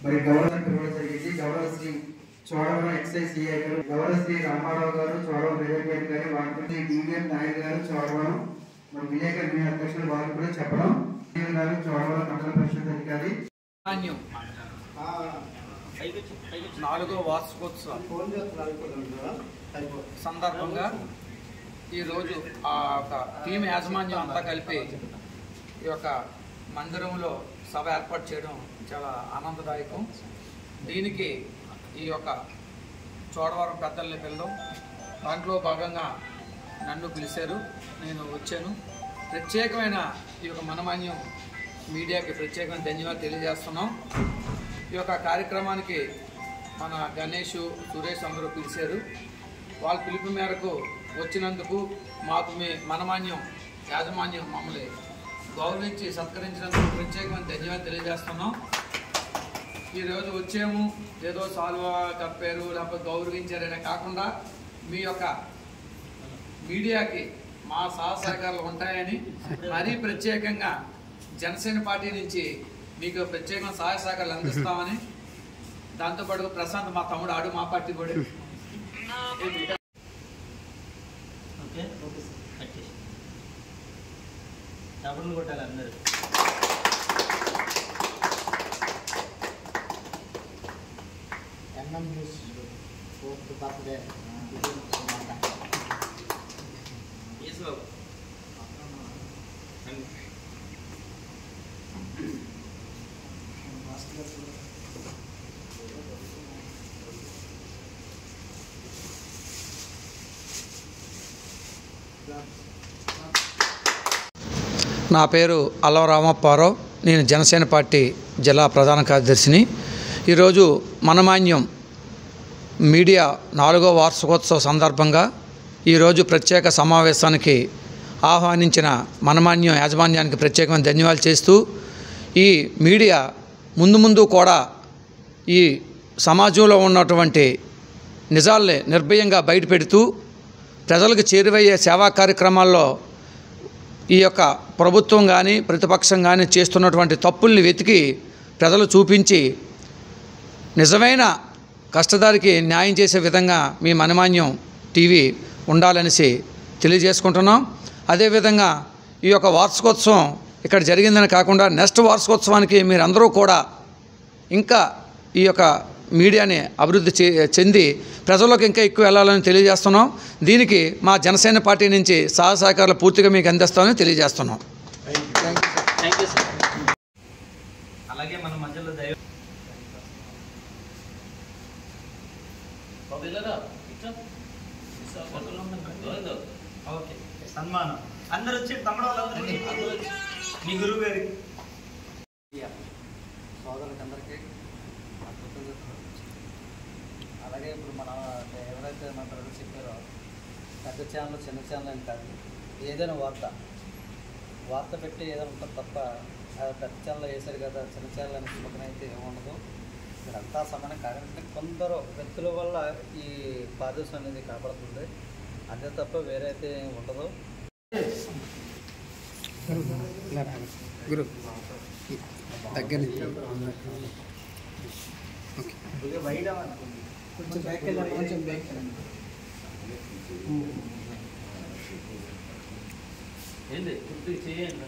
మరి గౌరవం పిలవడం జరిగింది. గౌరవ శ్రీ చోడవరం ఎక్సైజ్ సిఐ గారు, గౌరవ శ్రీ రామారావు గారు, చోడవరం విజయ్ గారు, వాటి డివిఎన్ నాయుడు గారు, చోడవరం మరి విలేకరు మీ అధ్యక్షులు వారు కూడా చెప్పడం గారు, చోడవరం మండల పరిషత్ అధికారి. 4వ వార్షికోత్సవ సందర్భంగా ఈరోజు ఆ యొక్క టీం యాజమాన్యం అంతా కలిపి ఈ యొక్క మందిరంలో సభ ఏర్పాటు చేయడం చాలా ఆనందదాయకం. దీనికి ఈ యొక్క చోడవరం పెద్దల్ని పిలవడం, దాంట్లో భాగంగా నన్ను పిలిచారు, నేను వచ్చాను. ప్రత్యేకమైన ఈ యొక్క మనమాన్యం మీడియాకి ప్రత్యేకమైన ధన్యవాదాలు తెలియజేస్తున్నాం. ఈ యొక్క కార్యక్రమానికి మన గణేష్, సురేష్ అందరూ పిలిచారు. వాళ్ళ పిలుపు మేరకు వచ్చినందుకు మాకు మీ మనమాన్యం యాజమాన్యం మమ్మల్ని గౌరవించి సత్కరించినందుకు ప్రత్యేకమైన ధన్యవాదాలు తెలియజేస్తున్నాం. ఈరోజు వచ్చాము ఏదో సాల్వా కప్పారు లేకపోతే గౌరవించారనే కాకుండా మీ యొక్క మీడియాకి మా సహసహకారాలు ఉంటాయని మరీ ప్రత్యేకంగా జనసేన పార్టీ నుంచి మీకు ప్రత్యేకంగా సహాయ సహకారాలు అందిస్తామని, దాంతోపాటు ప్రశాంత్ మా తమ్ముడు ఆడు మా పార్టీ కూడా డబ్బులు కొట్టాలి అందరూ. నా పేరు అల్లం రామప్పారావు, నేను జనసేన పార్టీ జిల్లా ప్రధాన కార్యదర్శిని. ఈరోజు మనమాన్యం మీడియా 4వ వార్షికోత్సవ సందర్భంగా ఈరోజు ప్రత్యేక సమావేశానికి ఆహ్వానించిన మనమాన్యం యాజమాన్యానికి ప్రత్యేకమైన ధన్యవాదాలు చేస్తూ, ఈ మీడియా ముందు కూడా ఈ సమాజంలో ఉన్నటువంటి నిజాల్ని నిర్భయంగా బయటపెడుతూ ప్రజలకు చేరువయ్యే సేవా కార్యక్రమాల్లో ఈ యొక్క ప్రభుత్వం కానీ ప్రతిపక్షం కానీ చేస్తున్నటువంటి తప్పుల్ని వెతికి ప్రజలు చూపించి నిజమైన కష్టదారికి న్యాయం చేసే విధంగా మీ మనమాన్యం టీవీ ఉండాలనేసి తెలియజేసుకుంటున్నాం. అదేవిధంగా ఈ యొక్క వార్షికోత్సవం ఇక్కడ జరిగిందని కాకుండా నెక్స్ట్ వార్షికోత్సవానికి మీరందరూ కూడా ఇంకా ఈ యొక్క మీడియాని అభివృద్ధి చెంది ప్రజల్లోకి ఇంకా ఎక్కువ వెళ్ళాలని తెలియజేస్తున్నాం. దీనికి మా జనసేన పార్టీ నుంచి సహకారాలు పూర్తిగా మీకు అందిస్తామని తెలియజేస్తున్నాం. అలాగే మన మధ్యలో ఓకే సన్మానం అందరూ వచ్చి తమ్ముడు మీ గురువు గారి సోదరులకందరికీ అలాగే ఇప్పుడు మన ఎవరైతే మన బ్రదర్ చెప్పారో పెద్ద ఛానల్ చిన్న ఛానల్ అని కాదు, ఏదైనా వార్త పెట్టి ఏదైనా ఉంటుంది తప్ప పెద్ద ఛానల్ వేశారు కదా చిన్న ఛానల్ అనే స్లోగన్ అయితే ఏముండదు. ఇక్కడంతా సమానం. కారణం కొందరు వ్యక్తుల వల్ల ఈ పారదర్శం అనేది కాపాడుతుంది, అంతే తప్ప వేరే అయితే ఉండదు. గురు దగ్గర కొంచెం బ్యాక్ వెళ్ళాలి, కొంచెం బ్యాక్ ఏంటి చేయండి.